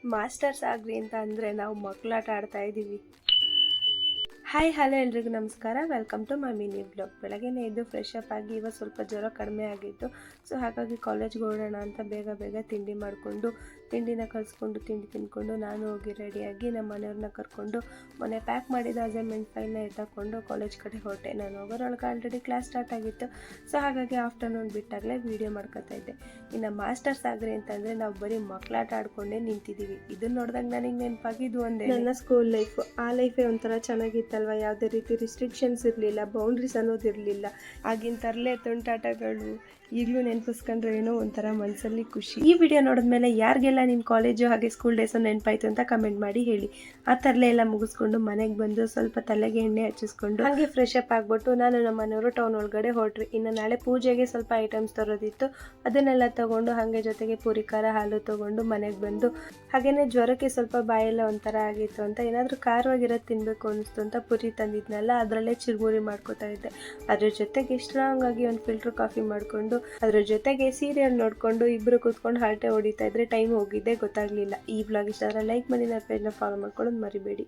Masters ಆಗ್ರಿ ಅಂತ ಅಂದರೆ ನಾವು ಮಕ್ಕಳಾಟ ಆಡ್ತಾ ಇದ್ದೀವಿ. ಹಾಯ್ ಹಲೋ ಎಲ್ರಿಗೂ ನಮಸ್ಕಾರ, welcome to my mini blog. ಬೆಳಗ್ಗೆನೇ ಎದ್ದು ಫ್ರೆಶ್ ಅಪ್ ಆಗಿ ಇವಾಗ ಸ್ವಲ್ಪ ಜ್ವರ ಕಡಿಮೆ ಆಗಿತ್ತು. ಸೊ ಹಾಗಾಗಿ ಕಾಲೇಜ್ಗೆ ಹೊರಡೋಣ ಅಂತ ಬೇಗ ತಿಂಡಿ ಮಾಡಿಕೊಂಡು ತಿಂಡಿನ ಕಲಿಸ್ಕೊಂಡು ತಿಂಡಿ ತಿಂದ್ಕೊಂಡು ನಾನು ಹೋಗಿ ರೆಡಿಯಾಗಿ ನಮ್ಮ ಮನೆಯವ್ರನ್ನ ಕರ್ಕೊಂಡು ಮೊನ್ನೆ ಪ್ಯಾಕ್ ಮಾಡಿದ ಅಸೈನ್ಮೆಂಟ್ ಫೈಲ್ನ ಎತ್ತಾಕೊಂಡು ಕಾಲೇಜ್ ಕಡೆ ಹೊರಟೆ. ನಾನು ಹೋಗೋರೊಳಗೆ ಆಲ್ರೆಡಿ ಕ್ಲಾಸ್ ಸ್ಟಾರ್ಟ್ ಆಗಿತ್ತು. ಸೊ ಹಾಗಾಗಿ ಆಫ್ಟರ್ನೂನ್ ಬಿಟ್ಟಾಗಲೇ ವೀಡಿಯೋ ಮಾಡ್ಕೊತಾ ಇದ್ದೆ. ಇನ್ನು ಮಾಸ್ಟರ್ಸ್ ಆಗ್ರಿ ಅಂತಂದರೆ ನಾವು ಬರೀ ಮಕ್ಕಳಾಟ ಆಡ್ಕೊಂಡೇ ನಿಂತಿದ್ದೀವಿ. ಇದನ್ನ ನೋಡಿದಾಗ ನನಗೆ ನೆನಪಾಗಿದ್ದು ಒಂದೇ ನನ್ನ ಸ್ಕೂಲ್ ಲೈಫು. ಆ ಲೈಫೇ ಒಂಥರ ಚೆನ್ನಾಗಿತ್ತಲ್ವ. ಯಾವುದೇ ರೀತಿ ರಿಸ್ಟ್ರಿಕ್ಷನ್ಸ್ ಇರಲಿಲ್ಲ, ಬೌಂಡ್ರೀಸ್ ಅನ್ನೋದಿರಲಿಲ್ಲ. ಆಗಿನ ತರಲೆ ತುಂಟಾಟಗಳು ಈಗಲೂ ನೆನಪಿಸ್ಕೊಂಡ್ರೆ ಏನೋ ಒಂಥರ ಮನಸ್ಸಲ್ಲಿ ಖುಷಿ. ಈ ವಿಡಿಯೋ ನೋಡಿದ್ಮೇಲೆ ಯಾರಿಗೆಲ್ಲ ನಿಮ್ಮ ಕಾಲೇಜು ಹಾಗೆ ಸ್ಕೂಲ್ ಡೇಸು ನೆನಪಾಯ್ತು ಅಂತ ಕಮೆಂಟ್ ಮಾಡಿ ಹೇಳಿ. ಆ ತರಲೆ ಎಲ್ಲ ಮುಗಿಸ್ಕೊಂಡು ಮನೆಗೆ ಬಂದು ಸ್ವಲ್ಪ ತಲೆಗೆ ಎಣ್ಣೆ ಹಚ್ಚಿಸ್ಕೊಂಡು ಹಾಗೆ ಫ್ರೆಶ್ ಅಪ್ ಆಗಿಬಿಟ್ಟು ನಾನು ನಮ್ಮ ಮನೆಯವರು ಟೌನ್ ಒಳಗಡೆ ಹೊರಟ್ರಿ. ಇನ್ನು ನಾಳೆ ಪೂಜೆಗೆ ಸ್ವಲ್ಪ ಐಟಮ್ಸ್ ತರೋದಿತ್ತು, ಅದನ್ನೆಲ್ಲ ತೊಗೊಂಡು ಹಾಗೆ ಜೊತೆಗೆ ಪೂರಿ ಖಾರ ಹಾಲು ತೊಗೊಂಡು ಮನೆಗೆ ಬಂದು ಹಾಗೆಯೇ ಜ್ವರಕ್ಕೆ ಸ್ವಲ್ಪ ಬಾಯೆಲ್ಲ ಒಂಥರ ಆಗಿತ್ತು ಅಂತ ಏನಾದರೂ ಖಾರವಾಗಿರೋದು ತಿನ್ನಬೇಕು ಅನ್ನಿಸ್ತು ಅಂತ ಪುರಿ ತಂದಿದ್ನಲ್ಲ, ಅದರಲ್ಲೇ ಚಿರುಮುರಿ ಮಾಡ್ಕೋತಾ ಇದ್ದೆ. ಅದ್ರ ಜೊತೆಗೆ ಸ್ಟ್ರಾಂಗ್ ಆಗಿ ಒಂದು ಫಿಲ್ಟರ್ ಕಾಫಿ ಮಾಡಿಕೊಂಡು ಅದ್ರ ಜೊತೆಗೆ ಸೀರಿಯಲ್ ನೋಡಿಕೊಂಡು ಇಬ್ಬರು ಕೂತ್ಕೊಂಡು ಹರಟೆ ಹೊಡಿತಾ ಇದ್ರೆ ಟೈಮ್ ಹೋಗಿದ್ದೆ ಗೊತ್ತಾಗಲಿಲ್ಲ. ಈ ಬ್ಲಾಗ್ ಇಷ್ಟ ಆದರೆ ಲೈಕ್ ಮಾಡಿ, ನನ್ನ ಪೇಜ್ನ ಫಾಲೋ ಮಾಡ್ಕೊಳ್ಳೋದು ಮರಿಬೇಡಿ.